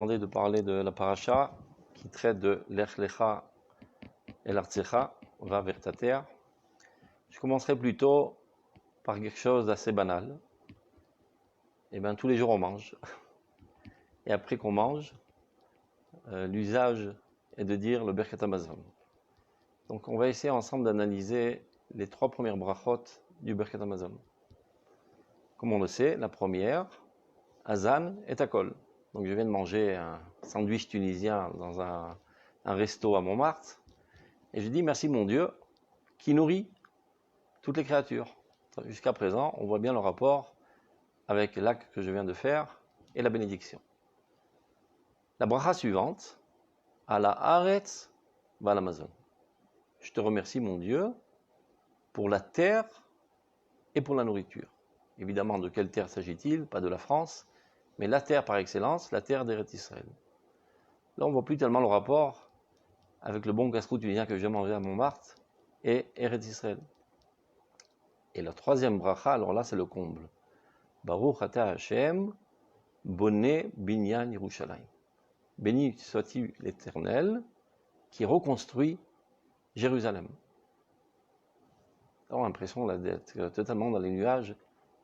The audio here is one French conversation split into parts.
De parler de la paracha qui traite de Lech Lecha et l'Artsecha, va vers ta terre. Je commencerai plutôt par quelque chose d'assez banal. Et bien, tous les jours on mange. Et après qu'on mange, l'usage est de dire le Birkat Hamazon. Donc on va essayer ensemble d'analyser les 3 premières brachot du Birkat Hamazon. Comme on le sait, la première, Azan et Takol. Donc je viens de manger un sandwich tunisien dans un resto à Montmartre. Et je dis merci mon Dieu qui nourrit toutes les créatures. Jusqu'à présent, on voit bien le rapport avec l'acte que je viens de faire et la bénédiction. La bracha suivante, à la Haaretz va l'Amazon. Je te remercie mon Dieu pour la terre et pour la nourriture. Évidemment, de quelle terre s'agit-il? Pas de la France, mais la terre par excellence, la terre d'Eretz Israël. Là, on ne voit plus tellement le rapport avec le bon casse-croûte tunisien que j'ai mangé à Montmartre et Eretz Israël. Et la troisième bracha, alors là, c'est le comble. Baruch ata Hashem, boné binyan Yerushalayim. Béni soit-il l'Éternel qui reconstruit Jérusalem. On a l'impression d'être totalement dans les nuages.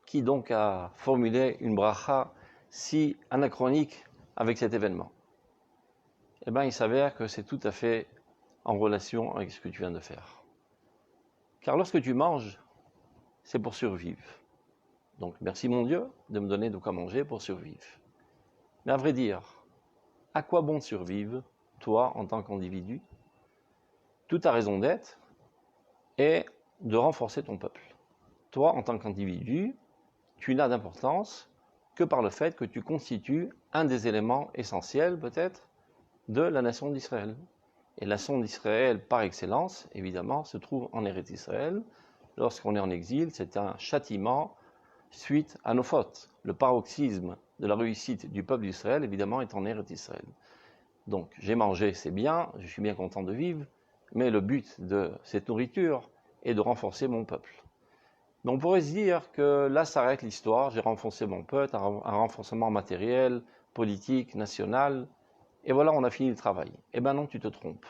Qui donc a formulé une bracha si anachronique avec cet événement? Eh bien, il s'avère que c'est tout à fait en relation avec ce que tu viens de faire. Car lorsque tu manges, c'est pour survivre. Donc, merci mon Dieu de me donner de quoi manger pour survivre. Mais à vrai dire, à quoi bon survivre, toi, en tant qu'individu? Toute ta raison d'être est de renforcer ton peuple. Toi, en tant qu'individu, tu n'as d'importance que par le fait que tu constitues un des éléments essentiels, peut-être, de la nation d'Israël. Et la nation d'Israël, par excellence, évidemment, se trouve en Eretz Israël. Lorsqu'on est en exil, c'est un châtiment suite à nos fautes. Le paroxysme de la réussite du peuple d'Israël, évidemment, est en Eretz Israël. Donc, j'ai mangé, c'est bien, je suis bien content de vivre, mais le but de cette nourriture est de renforcer mon peuple. Donc, on pourrait se dire que là s'arrête l'histoire, j'ai renforcé mon peuple, un renforcement matériel, politique, national, et voilà, on a fini le travail. Eh bien non, tu te trompes.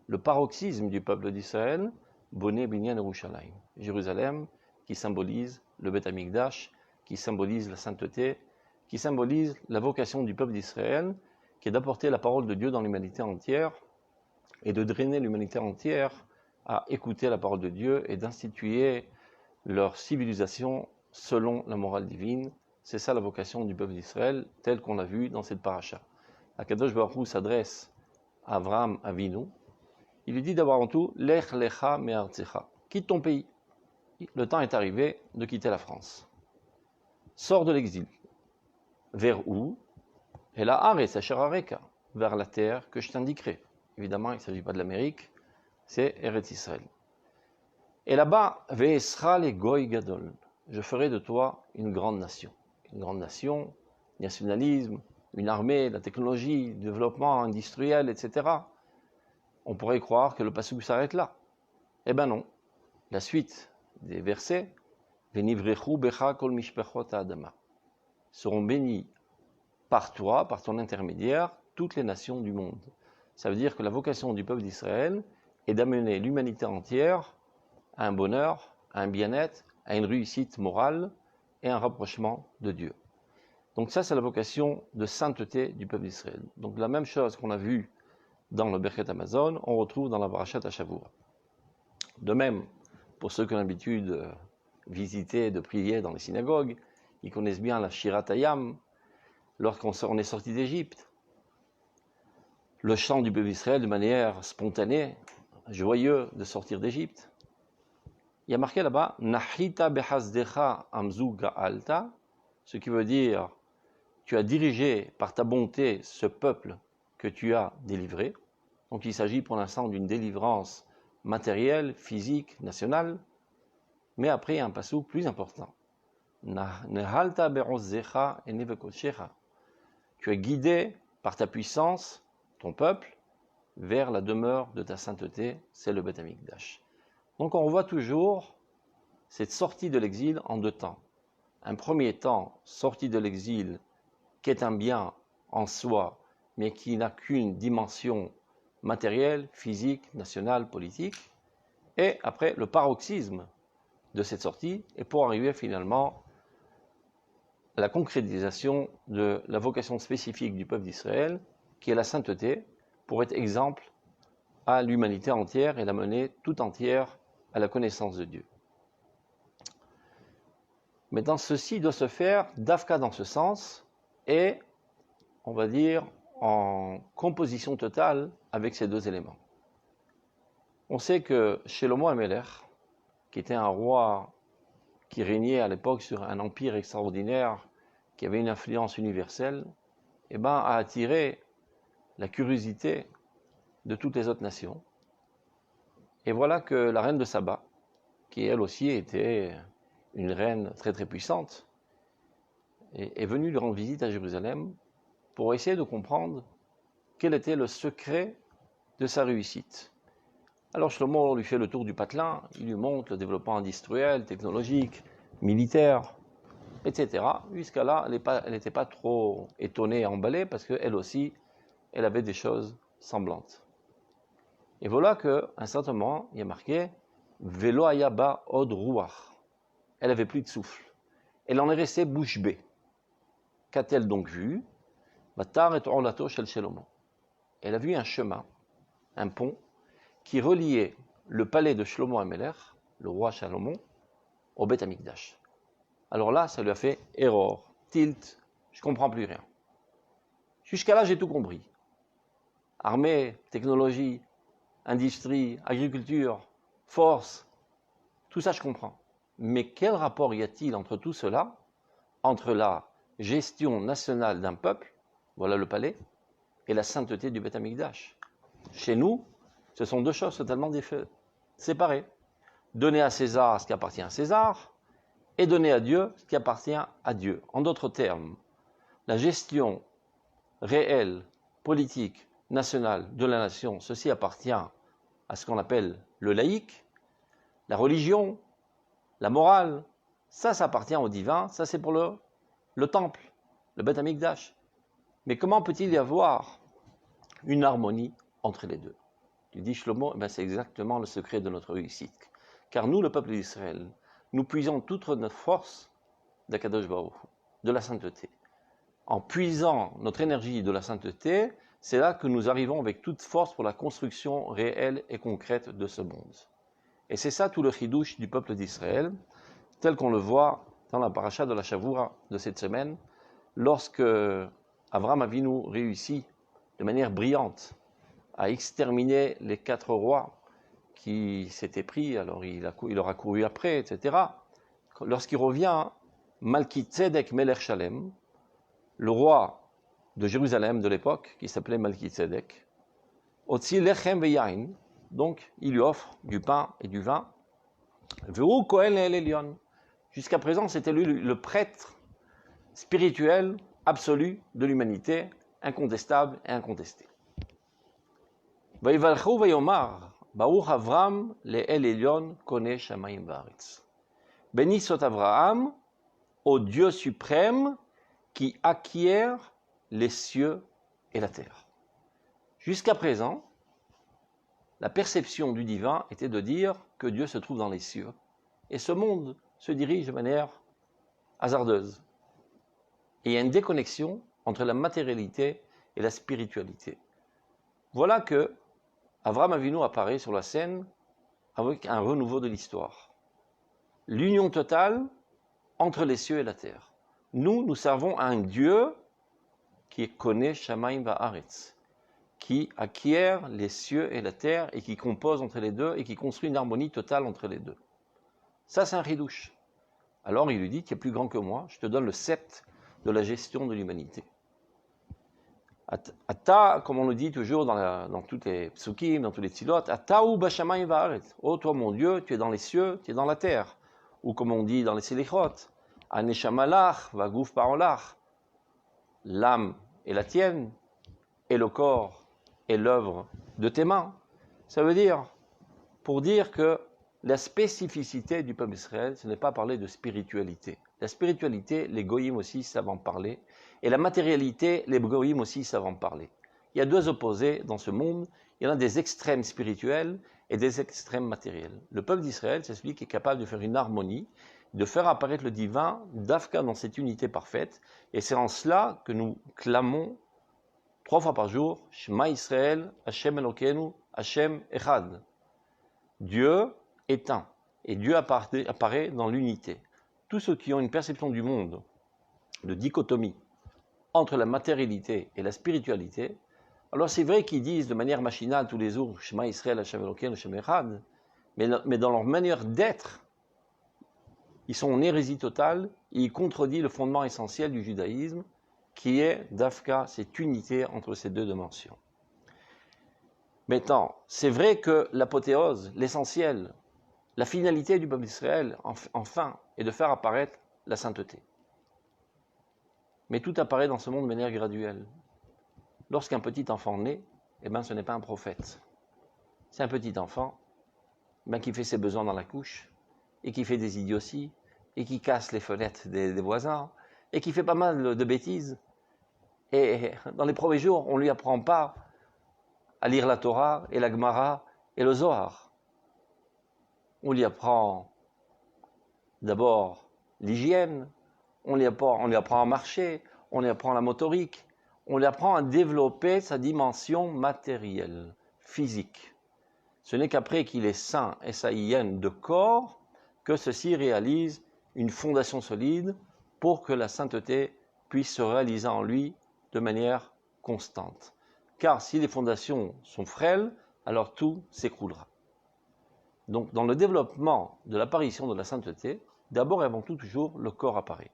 Le paroxysme du peuple d'Israël, Boné Binyan Yerushalayim, Jérusalem, qui symbolise le Beth Amikdash, qui symbolise la sainteté, qui symbolise la vocation du peuple d'Israël, qui est d'apporter la parole de Dieu dans l'humanité entière et de drainer l'humanité entière à écouter la parole de Dieu et d'instituer leur civilisation selon la morale divine. C'est ça la vocation du peuple d'Israël, telle qu'on l'a vu dans cette paracha. Akadosh Baruch Hu s'adresse à Avraham Avinu. Il lui dit d'abord en tout, Lech lecha me'artzecha, quitte ton pays. Le temps est arrivé de quitter la France. Sors de l'exil. Vers où? Et la Haaretz asher areka, vers la terre que je t'indiquerai. Évidemment, il ne s'agit pas de l'Amérique, c'est Eretz Israël. Et là-bas, Ve'esra le goy gadol, je ferai de toi une grande nation. Une grande nation, nationalisme, une armée, la technologie, le développement industriel, etc. On pourrait croire que le passouk s'arrête là. Eh bien non. La suite des versets, Venivrechu becha kol mishpechot ha'adama, seront bénis par toi, par ton intermédiaire, toutes les nations du monde. Ça veut dire que la vocation du peuple d'Israël est d'amener l'humanité entière à un bonheur, à un bien-être, à une réussite morale et un rapprochement de Dieu. Donc ça, c'est la vocation de sainteté du peuple d'Israël. Donc la même chose qu'on a vue dans le Birkat Hamazon, on retrouve dans la Parashat Hashavua. De même, pour ceux qui ont l'habitude de visiter, de prier dans les synagogues, ils connaissent bien la Shirat Hayam, lorsqu'on est sorti d'Égypte. Le chant du peuple d'Israël de manière spontanée, joyeux de sortir d'Égypte. Il y a marqué là-bas, Nahita behazdecha amzu ga'alta, ce qui veut dire, tu as dirigé par ta bonté ce peuple que tu as délivré. Donc il s'agit pour l'instant d'une délivrance matérielle, physique, nationale. Mais après, il y a un passage plus important. Nehalta be'ozzecha et nevekoshecha. Tu as guidé par ta puissance ton peuple vers la demeure de ta sainteté, c'est le Beth Amikdash. Donc on voit toujours cette sortie de l'exil en 2 temps. Un premier temps, sortie de l'exil, qui est un bien en soi mais qui n'a qu'une dimension matérielle, physique, nationale, politique. Et après, le paroxysme de cette sortie, et pour arriver finalement à la concrétisation de la vocation spécifique du peuple d'Israël, qui est la sainteté, pour être exemple à l'humanité entière et la mener tout entière à la connaissance de Dieu. Maintenant, ceci doit se faire d'Afka dans ce sens et, on va dire, en composition totale avec ces deux éléments. On sait que Shlomo HaMelech, qui était un roi qui régnait à l'époque sur un empire extraordinaire, qui avait une influence universelle, a attiré la curiosité de toutes les autres nations. Et voilà que la reine de Saba, qui elle aussi était une reine très très puissante, est venue lui rendre visite à Jérusalem pour essayer de comprendre quel était le secret de sa réussite. Alors Shlomo lui fait le tour du patelin, il lui montre le développement industriel, technologique, militaire, etc. Jusqu'à là, elle n'était pas trop étonnée et emballée parce qu'elle aussi, elle avait des choses semblantes. Et voilà qu'à un certain moment, il y a marqué « Velo ayaba od ruach ». Elle n'avait plus de souffle. Elle en est restée bouche bée. Qu'a-t-elle donc vu ? Batar et olato shel Shlomo. Elle a vu un chemin, un pont, qui reliait le palais de Shlomo HaMelech, le roi Salomon, au Beth Amikdash. Alors là, ça lui a fait erreur, tilt, je ne comprends plus rien. Jusqu'à là, j'ai tout compris. Armée, technologie, industrie, agriculture, force, tout ça je comprends. Mais quel rapport y a-t-il entre tout cela, entre la gestion nationale d'un peuple, voilà le palais, et la sainteté du Beth Amikdash? Chez nous, ce sont deux choses totalement séparées. Donner à César ce qui appartient à César, et donner à Dieu ce qui appartient à Dieu. En d'autres termes, la gestion réelle, politique, nationale de la nation, ceci appartient à ce qu'on appelle le laïc, la religion, la morale, ça appartient au divin, ça c'est pour le temple, le Beth Amikdash. Mais comment peut-il y avoir une harmonie entre les deux? Il dit Shlomo, c'est exactement le secret de notre réussite. Car nous, le peuple d'Israël, nous puisons toute notre force d'Akadosh Baruch Hu, de la sainteté. En puisant notre énergie de la sainteté, c'est là que nous arrivons avec toute force pour la construction réelle et concrète de ce monde. Et c'est ça tout le chidouche du peuple d'Israël, tel qu'on le voit dans la paracha de la Shavua de cette semaine, lorsque Avraham Avinu réussit de manière brillante à exterminer les 4 rois qui s'étaient pris, alors il leur a couru après, etc. Lorsqu'il revient, Malki Tzedek Melech Shalem, le roi de Jérusalem de l'époque, qui s'appelait Malki Tzedek, Otzi Lechem Veyain, donc il lui offre du pain et du vin. Veru Kohen Elyon. Jusqu'à présent, c'était lui le prêtre spirituel absolu de l'humanité, incontestable et incontesté. Vayivalchu vayomar, Baruch Avram le'el Elyon kone shamayim va'aretz. Béni soit Abraham, au Dieu suprême qui acquiert les cieux et la terre. Jusqu'à présent, la perception du divin était de dire que Dieu se trouve dans les cieux. Et ce monde se dirige de manière hasardeuse. Et il y a une déconnexion entre la matérialité et la spiritualité. Voilà que Avraham Avinu apparaît sur la scène avec un renouveau de l'histoire. L'union totale entre les cieux et la terre. Nous servons à un Dieu qui connaît Shamayim Va'aretz, qui acquiert les cieux et la terre et qui compose entre les deux et qui construit une harmonie totale entre les deux. Ça, c'est un ridouche. Alors il lui dit, tu es plus grand que moi, je te donne le sceptre de la gestion de l'humanité. Ata, comme on le dit toujours dans toutes les psukim, dans tous les tsilot, Ata ou bashamayim va'aretz. Oh, toi mon Dieu, tu es dans les cieux, tu es dans la terre. Ou comme on dit dans les selichot, Aneshamalach, vaguf parolach. L'âme est la tienne, et le corps est l'œuvre de tes mains. Ça veut dire, pour dire que la spécificité du peuple d'Israël, ce n'est pas parler de spiritualité. La spiritualité, les goyim aussi savent en parler. Et la matérialité, les goyim aussi savent en parler. il y a deux opposés dans ce monde. Il y en a des extrêmes spirituels et des extrêmes matériels. Le peuple d'Israël, c'est celui qui est capable de faire une harmonie, de faire apparaître le divin d'Afka dans cette unité parfaite. Et c'est en cela que nous clamons 3 fois par jour, Shema Israël, Hashem Elokeinu, Hashem Echad. Dieu est un, et Dieu apparaît dans l'unité. Tous ceux qui ont une perception du monde de dichotomie entre la matérialité et la spiritualité, alors c'est vrai qu'ils disent de manière machinale tous les jours, Shema Israël, Hashem Elokeinu, Hashem Echad, mais dans leur manière d'être, ils sont en hérésie totale, et ils contredisent le fondement essentiel du judaïsme, qui est d'Afka, cette unité entre ces deux dimensions. Maintenant, c'est vrai que l'apothéose, l'essentiel, la finalité du peuple d'Israël, enfin, est de faire apparaître la sainteté. Mais tout apparaît dans ce monde de manière graduelle. Lorsqu'un petit enfant naît, eh ben, ce n'est pas un prophète. C'est un petit enfant qui fait ses besoins dans la couche, et qui fait des idioties, et qui casse les fenêtres des voisins, et qui fait pas mal de bêtises. Et dans les premiers jours, on ne lui apprend pas à lire la Torah et la Gemara et le Zohar. On lui apprend d'abord l'hygiène, on lui apprend à marcher, on lui apprend la motorique, on lui apprend à développer sa dimension matérielle, physique. Ce n'est qu'après qu'il est sain et S-A-I-N de corps que ceci réalise une fondation solide pour que la sainteté puisse se réaliser en lui de manière constante. Car si les fondations sont frêles, alors tout s'écroulera. Donc dans le développement de l'apparition de la sainteté, d'abord et avant tout toujours le corps apparaît.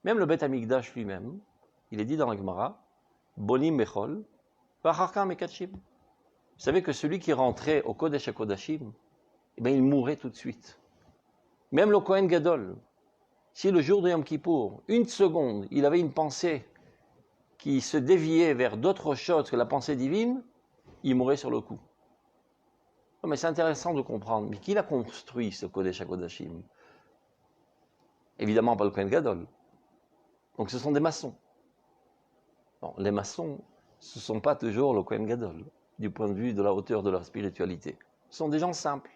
Même le Beth Amikdash lui-même, il est dit dans la Gemara, Bonim Mechol, Vacharkar Mekachim. Vous savez que celui qui rentrait au Kodesh HaKodashim, il mourrait tout de suite. Même le Kohen Gadol, si le jour de Yom Kippour, une seconde, il avait une pensée qui se déviait vers d'autres choses que la pensée divine, il mourrait sur le coup. Non, mais c'est intéressant de comprendre. Mais qui l'a construit, ce Kodesh HaKodashim? Évidemment pas le Kohen Gadol. Donc ce sont des maçons. Bon, les maçons, ce ne sont pas toujours le Kohen Gadol, du point de vue de la hauteur de leur spiritualité. Ce sont des gens simples.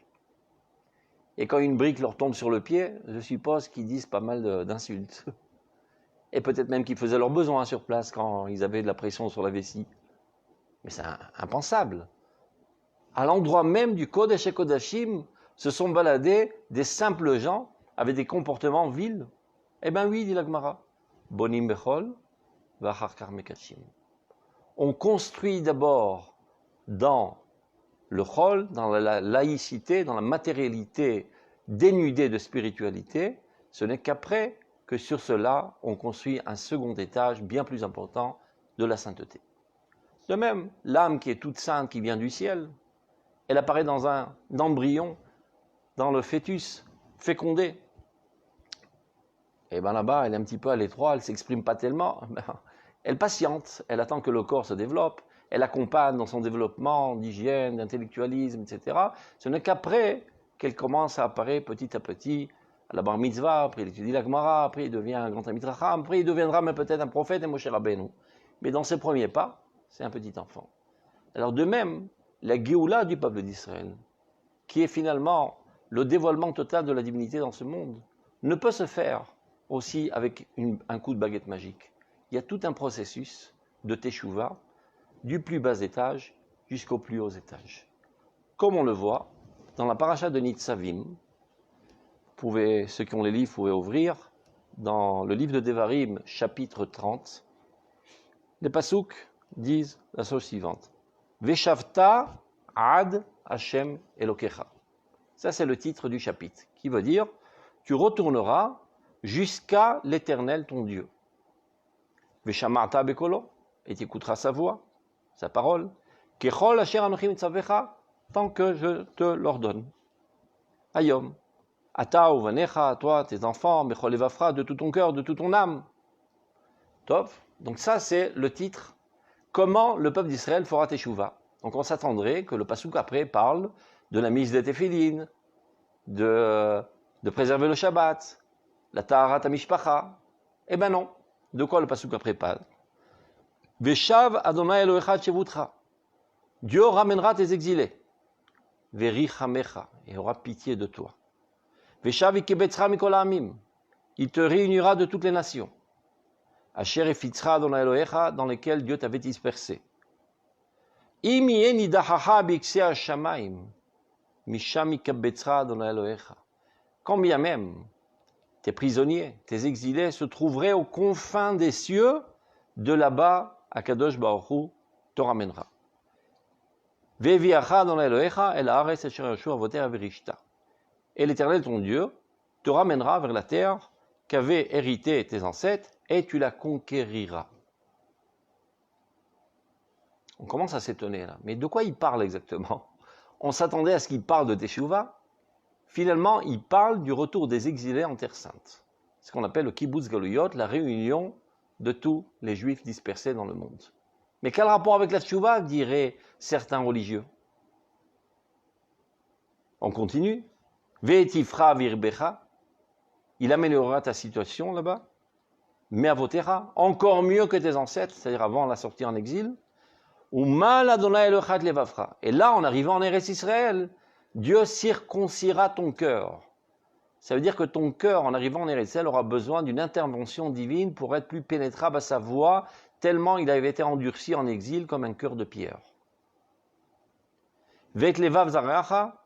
Et quand une brique leur tombe sur le pied, je suppose qu'ils disent pas mal d'insultes. Et peut-être même qu'ils faisaient leurs besoins sur place quand ils avaient de la pression sur la vessie. Mais c'est impensable. À l'endroit même du Kodesh et Kodashim, se sont baladés des simples gens avec des comportements vils. Eh bien oui, dit la Gemara. Bonim bechol, vacharkar mekachim. On construit d'abord dans le chol, dans la laïcité, dans la matérialité dénudée de spiritualité. Ce n'est qu'après que sur cela, on construit un second étage bien plus important de la sainteté. De même, l'âme qui est toute sainte, qui vient du ciel, elle apparaît dans un embryon, dans le fœtus fécondé. Et bien là-bas, elle est un petit peu à l'étroit, elle ne s'exprime pas tellement. Elle patiente, elle attend que le corps se développe, elle accompagne dans son développement d'hygiène, d'intellectualisme, etc. Ce n'est qu'après qu'elle commence à apparaître petit à petit à la bar mitzvah, après il étudie la Gemara, après il devient un grand Talmid Chacham, après il deviendra même peut-être un prophète et Moshe Rabbeinu. Mais dans ses premiers pas, c'est un petit enfant. Alors de même, la Géoula du peuple d'Israël, qui est finalement le dévoilement total de la divinité dans ce monde, ne peut se faire aussi avec un coup de baguette magique. Il y a tout un processus de teshuva, du plus bas étage jusqu'au plus haut étage. Comme on le voit dans la paracha de Nitzavim, ceux qui ont les livres pouvaient ouvrir, dans le livre de Devarim, chapitre 30, les pasouks disent la chose suivante. Veshavta ad Hashem Elokecha. Ça, c'est le titre du chapitre, qui veut dire tu retourneras jusqu'à l'Éternel ton Dieu. Veshamarta bekolo, et tu écouteras sa voix, sa parole. Kechol asher anochi mitzavecha, tant que je te l'ordonne. Ayom. Ata ou vanecha, toi, tes enfants, bechol evafra, de tout ton cœur, de toute ton âme. Top. Donc ça, c'est le titre. Comment le peuple d'Israël fera teshuva. Donc on s'attendrait que le passouk après parle de la mise des téphilines, de préserver le Shabbat, la taharat hamishpacha. Eh ben non. De quoi le passouk après parle? Veshav Adonai Elohecha Tchevutra. Dieu ramènera tes exilés. Verichamecha, et aura pitié de toi. Veshav Ikebetzra Mikol Ha'amim. Il te réunira de toutes les nations. Asher Efitzra Adonai Elohecha, dans lesquelles Dieu t'avait dispersé. Im yeh nidachacha b'iksei hashamayim, misham ikabetzra Adonai Elohecha. Quand bien même tes prisonniers, tes exilés se trouveraient aux confins des cieux, de là-bas, Akadosh Baruch Hu te ramènera. Ve'viacha Adonai Elohecha el haaretz asher yashu avoter averishta. Et l'Éternel ton Dieu te ramènera vers la terre qu'avaient hérité tes ancêtres, et tu la conquériras. On commence à s'étonner là. Mais de quoi il parle exactement? On s'attendait à ce qu'il parle de Teshuvah. Finalement, il parle du retour des exilés en Terre Sainte. Ce qu'on appelle le Kibbutz Galuyot, la réunion de tous les Juifs dispersés dans le monde. Mais quel rapport avec la Teshuvah, diraient certains religieux? On continue. Ve'etifra virbecha. Il améliorera ta situation là-bas. Me'avotera, encore mieux que tes ancêtres, c'est-à-dire avant la sortie en exil. Et là, en arrivant en Eretz Israël, Dieu circoncira ton cœur. Ça veut dire que ton cœur, en arrivant en Eretz Israël, aura besoin d'une intervention divine pour être plus pénétrable à sa voix, tellement il avait été endurci en exil comme un cœur de pierre. Vek levav zaracha,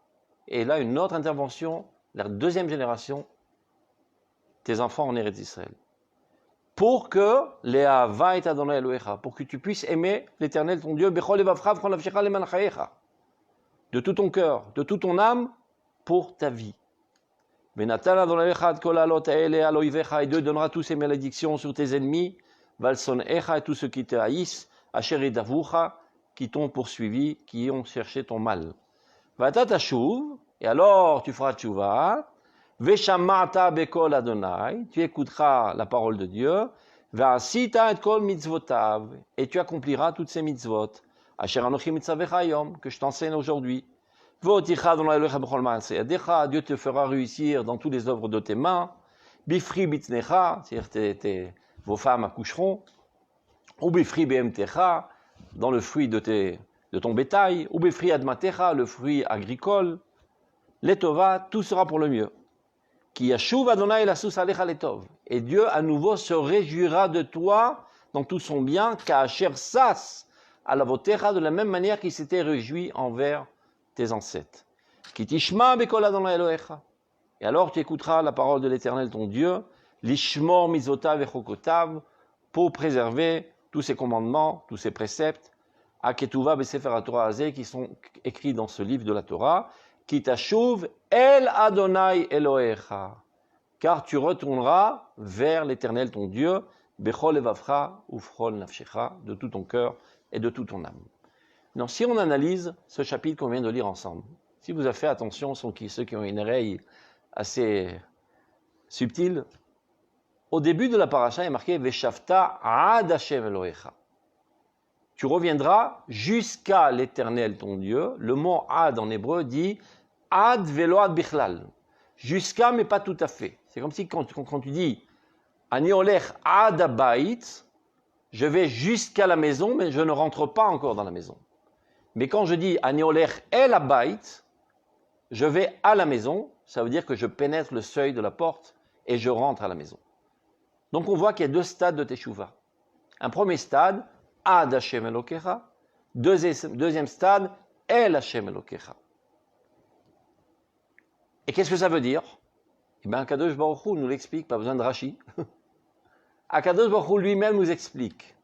et là une autre intervention, la deuxième génération, tes enfants en Eretz Israël. Pour que Léava et Adonai Elohecha, pour que tu puisses aimer l'Éternel ton Dieu, Bechol levavcha v'chol nafshecha leman chayecha, de tout ton cœur, de toute ton âme, pour ta vie. Venatal Adonai Elohecha et kol alot haele al oivecha, et Dieu donnera tous ces malédictions sur tes ennemis, valson echa, et tous ceux qui te haïssent, asher edavucha, qui t'ont poursuivi, qui ont cherché ton mal. Vata tashuv, et alors tu feras tshuvah. Veshamata bekol Adonai, tu écouteras la parole de Dieu. Ve'asita et kol mitzvotav, et tu accompliras toutes ces mitzvot. Asher anochi mitzavecha hayom, que je t'enseigne aujourd'hui. Ve'oticha Adonai Elohecha b'chol ma'aseh yadecha, Dieu te fera réussir dans toutes les œuvres de tes mains. Bifri bitnecha, c'est-à-dire vos femmes accoucheront. Ou bifri be'emtecha, dans le fruit de ton bétail. Ou bifri admatecha, le fruit agricole. Letova, tout sera pour le mieux. Qui yashuv Adonai lasus alecha letov. Et Dieu à nouveau se réjouira de toi dans tout son bien, ka'asher sas alavotecha, de la même manière qu'il s'était réjoui envers tes ancêtres. Ki tishma bekol Adonai Elohecha. Et alors tu écouteras la parole de l'Éternel ton Dieu, lishmor mizotav et chokotav, pour préserver tous ces commandements, tous ces préceptes, aketuva besefer haTorah hazeh, qui sont écrits dans ce livre de la Torah, qui tashuv el Adonai Elohecha, car tu retourneras vers l'Éternel ton Dieu, bechol levavcha ufchol nafshecha, de tout ton cœur et de toute ton âme. Donc, si on analyse ce chapitre qu'on vient de lire ensemble, si vous avez fait attention, ceux qui ont une oreille assez subtile, au début de la paracha, il est marqué Veshavta ad Hashem Elohecha. Tu reviendras jusqu'à l'Éternel ton Dieu. Le mot ad en hébreu dit ad velo ad bichlal. Jusqu'à, mais pas tout à fait. C'est comme si quand tu dis ani olech ad abayit, je vais jusqu'à la maison, mais je ne rentre pas encore dans la maison. Mais quand je dis ani olech el abayit, je vais à la maison, ça veut dire que je pénètre le seuil de la porte et je rentre à la maison. Donc on voit qu'il y a deux stades de Teshuvah. Un premier stade, Ad Hashem Elokecha. Deuxième stade, El Hashem Elokecha. Et qu'est-ce que ça veut dire? Eh bien, Akadosh Baruch Hu nous l'explique, pas besoin de Rashi. Akadosh Baruch Hu lui-même nous explique.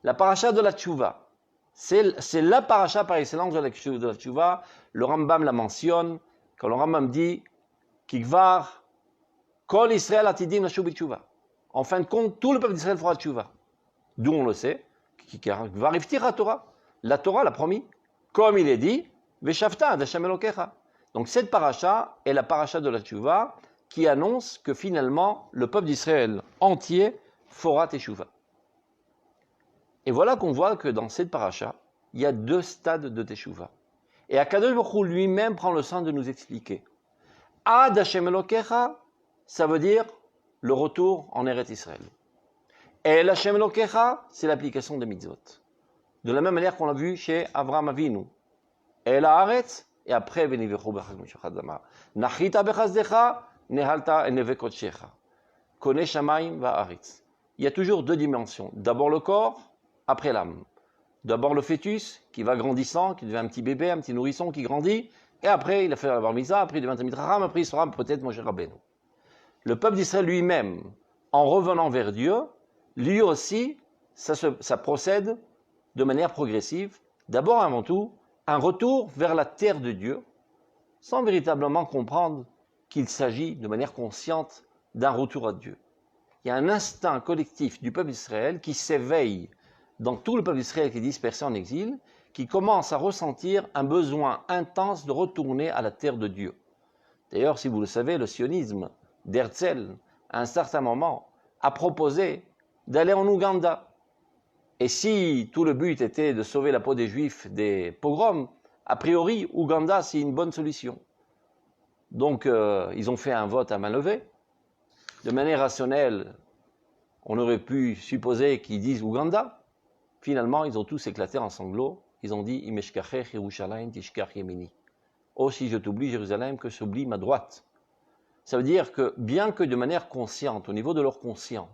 La paracha de la Teshuvah, c'est la paracha par excellence de la Teshuvah. Le Rambam la mentionne, quand le Rambam dit Kikvar Kol Israël Atidim Lashuv B'Teshuvah. En fin de compte, tout le peuple d'Israël fera Teshuvah. D'où on le sait, va riftir la Torah. La Torah l'a promis. Comme il est dit, Veshavta ad Hashem Elokecha. Donc cette paracha est la paracha de la Teshuvah qui annonce que finalement, le peuple d'Israël entier fera Teshuvah. Et voilà qu'on voit que dans cette paracha, il y a deux stades de Teshuvah. Et Akadosh Baruch Hu lui-même prend le soin de nous expliquer. Ad Hashem Elokecha, ça veut dire le retour en Eretz Israël. El Hashem Elokecha, c'est l'application des mitzvot. De la même manière qu'on l'a vu chez Avraham Avinu. El Haaretz, et après, Venivechu Bechag Mishachat Zamar. Nachita Bechazdecha, Nehalta Enevekotchecha. Kone Shamaim Va'aretz. Il y a toujours deux dimensions. D'abord le corps, après l'âme. D'abord le fœtus, qui va grandissant, qui devient un petit bébé, un petit nourrisson qui grandit, et après il a fait la bar mitzvah, après il devient un mitracham, après il sera peut-être Moshe Rabbeinu. Le peuple d'Israël lui-même, en revenant vers Dieu, lui aussi, ça procède de manière progressive. D'abord, avant tout, un retour vers la terre de Dieu, sans véritablement comprendre qu'il s'agit de manière consciente d'un retour à Dieu. Il y a un instinct collectif du peuple d'Israël qui s'éveille dans tout le peuple d'Israël qui est dispersé en exil, qui commence à ressentir un besoin intense de retourner à la terre de Dieu. D'ailleurs, si vous le savez, le sionisme d'Herzl, à un certain moment, a proposé d'aller en Ouganda. Et si tout le but était de sauver la peau des Juifs des pogroms, a priori, Ouganda, c'est une bonne solution. Donc, ils ont fait un vote à main levée. De manière rationnelle, on aurait pu supposer qu'ils disent Ouganda. Finalement, ils ont tous éclaté en sanglots. Ils ont dit Imeshkachech Yerushalayim Tishkach Yemini. Oh, si je t'oublie, Jérusalem, que s'oublie ma droite. Ça veut dire que, bien que de manière consciente, au niveau de leur conscient,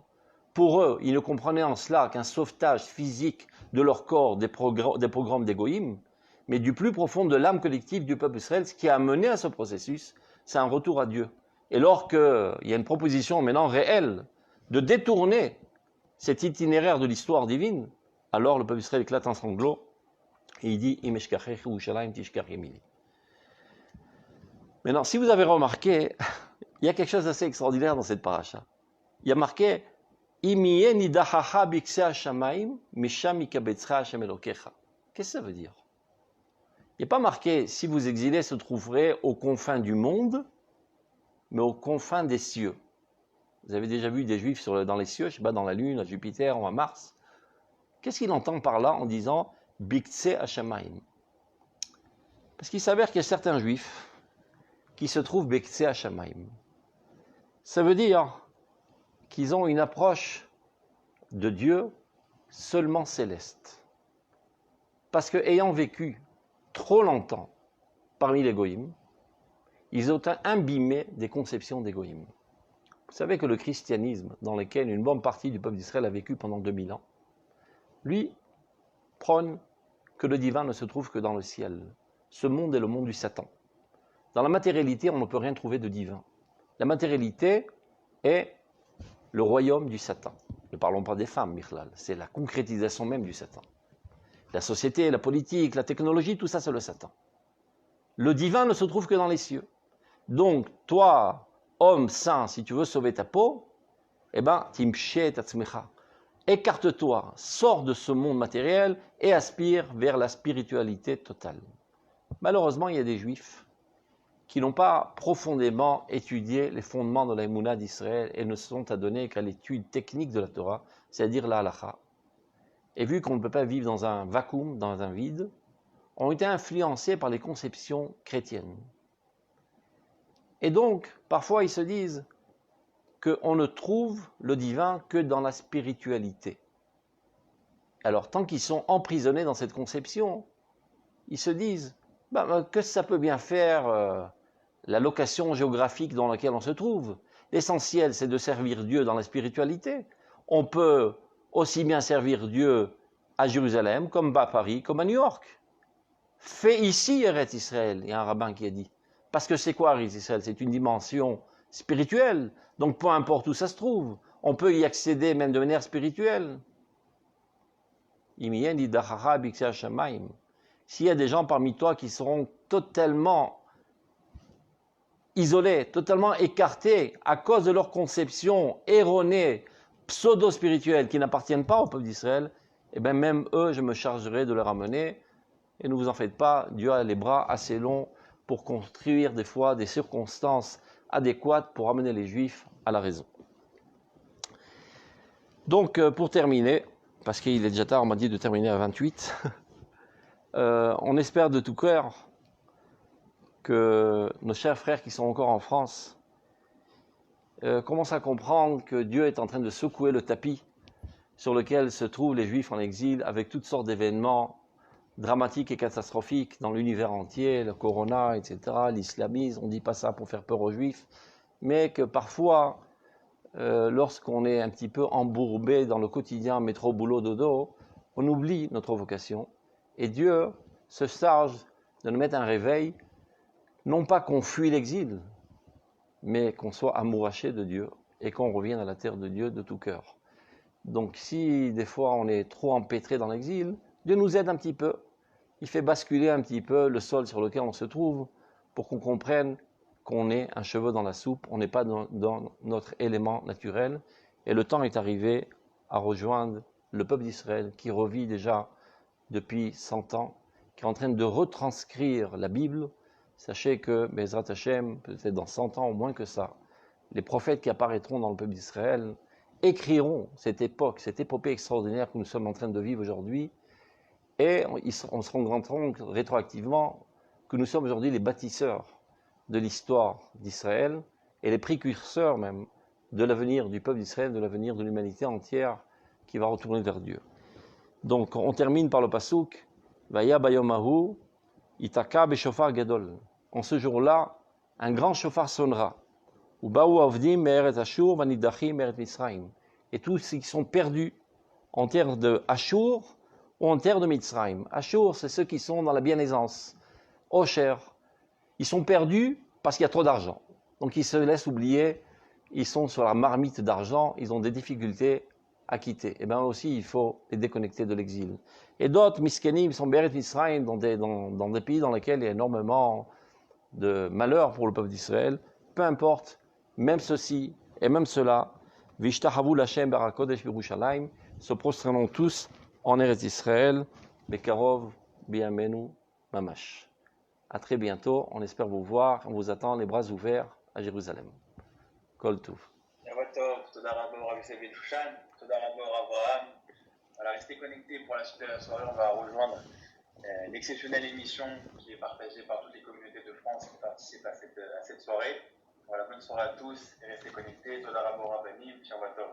pour eux, ils ne comprenaient en cela qu'un sauvetage physique de leur corps des pogroms d'égoïme, mais du plus profond de l'âme collective du peuple israélien, ce qui a mené à ce processus, c'est un retour à Dieu. Et lorsqu'il y a une proposition maintenant réelle de détourner cet itinéraire de l'histoire divine, alors le peuple d'Israël éclate en sanglots et il dit Imeshkachech Yerushalayim Tishkach Yemini. Maintenant, si vous avez remarqué, il y a quelque chose d'assez extraordinaire dans cette paracha. Il y a marqué Imiye nidachacha bikse hashamayim misham ikabetzcha Hashem Elokecha. Qu'est-ce que ça veut dire? Il n'y a pas marqué si vous exilés se trouverez aux confins du monde, mais aux confins des cieux. Vous avez déjà vu des Juifs dans les cieux, je ne sais pas, dans la Lune, à Jupiter ou à Mars. Qu'est-ce qu'il entend par là en disant Bikse Hashamayim? Parce qu'il s'avère qu'il y a certains Juifs qui se trouvent Bikse Hashamayim. Ça veut dire qu'ils ont une approche de Dieu seulement céleste. Parce que, ayant vécu trop longtemps parmi les goïms, ils ont imbibé des conceptions des goïms. Vous savez que le christianisme, dans lequel une bonne partie du peuple d'Israël a vécu pendant 2000 ans, lui prône que le divin ne se trouve que dans le ciel. Ce monde est le monde du Satan. Dans la matérialité, on ne peut rien trouver de divin. La matérialité est le royaume du Satan. Ne parlons pas des femmes, Michlal, c'est la concrétisation même du Satan. La société, la politique, la technologie, tout ça, c'est le Satan. Le divin ne se trouve que dans les cieux. Donc, toi, homme saint, si tu veux sauver ta peau, eh ben, timshe tatzmecha. Écarte-toi, sors de ce monde matériel et aspire vers la spiritualité totale. Malheureusement, il y a des Juifs qui n'ont pas profondément étudié les fondements de la Emouna d'Israël et ne se sont adonnés qu'à l'étude technique de la Torah, c'est-à-dire la halakha. Et vu qu'on ne peut pas vivre dans un vacuum, dans un vide, ont été influencés par les conceptions chrétiennes. Et donc, parfois, ils se disent qu'on ne trouve le divin que dans la spiritualité. Alors, tant qu'ils sont emprisonnés dans cette conception, ils se disent que ça peut bien faire la location géographique dans laquelle on se trouve. L'essentiel, c'est de servir Dieu dans la spiritualité. On peut aussi bien servir Dieu à Jérusalem, comme à Paris, comme à New York. Fais ici Eretz Israël, il y a un rabbin qui a dit. Parce que c'est quoi Eretz Israël? C'est une dimension spirituelle. Donc, peu importe où ça se trouve, on peut y accéder même de manière spirituelle. S'il y a des gens parmi toi qui seront totalement isolés, totalement écartés à cause de leur conception erronée, pseudo-spirituelle, qui n'appartiennent pas au peuple d'Israël, eh bien même eux, je me chargerai de les ramener. Et ne vous en faites pas, Dieu a les bras assez longs pour construire des fois des circonstances adéquates pour amener les Juifs à la raison. Donc, pour terminer, parce qu'il est déjà tard, on m'a dit de terminer à 28, on espère de tout cœur que nos chers frères qui sont encore en France commencent à comprendre que Dieu est en train de secouer le tapis sur lequel se trouvent les Juifs en exil, avec toutes sortes d'événements dramatiques et catastrophiques dans l'univers entier, le corona, etc., l'islamisme, on ne dit pas ça pour faire peur aux Juifs, mais que parfois, lorsqu'on est un petit peu embourbé dans le quotidien, métro, boulot, dodo, on oublie notre vocation, et Dieu se charge de nous mettre un réveil, non pas qu'on fuit l'exil, mais qu'on soit amouraché de Dieu, et qu'on revienne à la terre de Dieu de tout cœur. Donc si des fois on est trop empêtré dans l'exil, Dieu nous aide un petit peu. Il fait basculer un petit peu le sol sur lequel on se trouve pour qu'on comprenne qu'on est un cheveu dans la soupe, on n'est pas dans notre élément naturel. Et le temps est arrivé à rejoindre le peuple d'Israël qui revit déjà depuis 100 ans, qui est en train de retranscrire la Bible. Sachez que, Bezrat Hashem, peut-être dans 100 ans, au moins que ça, les prophètes qui apparaîtront dans le peuple d'Israël écriront cette époque, cette épopée extraordinaire que nous sommes en train de vivre aujourd'hui, et on se rendra compte rétroactivement que nous sommes aujourd'hui les bâtisseurs de l'histoire d'Israël et les précurseurs même de l'avenir du peuple d'Israël, de l'avenir de l'humanité entière qui va retourner vers Dieu. Donc on termine par le pasouk Vaya bayomahu itaka beshofar gadol. En ce jour-là, un grand chauffard sonnera. Et tous ceux qui sont perdus en terre de Ashur ou en terre de Mitzrayim. Ashur, c'est ceux qui sont dans la biennaisance. Osher, ils sont perdus parce qu'il y a trop d'argent. Donc ils se laissent oublier, ils sont sur la marmite d'argent, ils ont des difficultés à quitter. Et bien aussi, il faut les déconnecter de l'exil. Et d'autres, Miskenim, sont Beret Mitzrayim, dans des pays dans lesquels il y a énormément de malheur pour le peuple d'Israël. Peu importe, même ceci et même cela, Vishtahavu Lashem Barakodesh Yerushalayim, se prosterneront tous en Eretz Israël, Bekarov, Biamenu, Mamash. À très bientôt, on espère vous voir, on vous attend les bras ouverts à Jérusalem. Kol Tov. Yavatov, Toda Rabbo, Rabbi Sevi Dushan, Toda Rabbo, Abraham. Voilà, restez connectés pour la suite de la soirée, on va rejoindre l'exceptionnelle émission qui est partagée par toutes les communautés de France qui participent à cette soirée. Voilà, bonne soirée à tous et restez connectés. Toda Rabbo, Rabbanim, Shabbat Tov.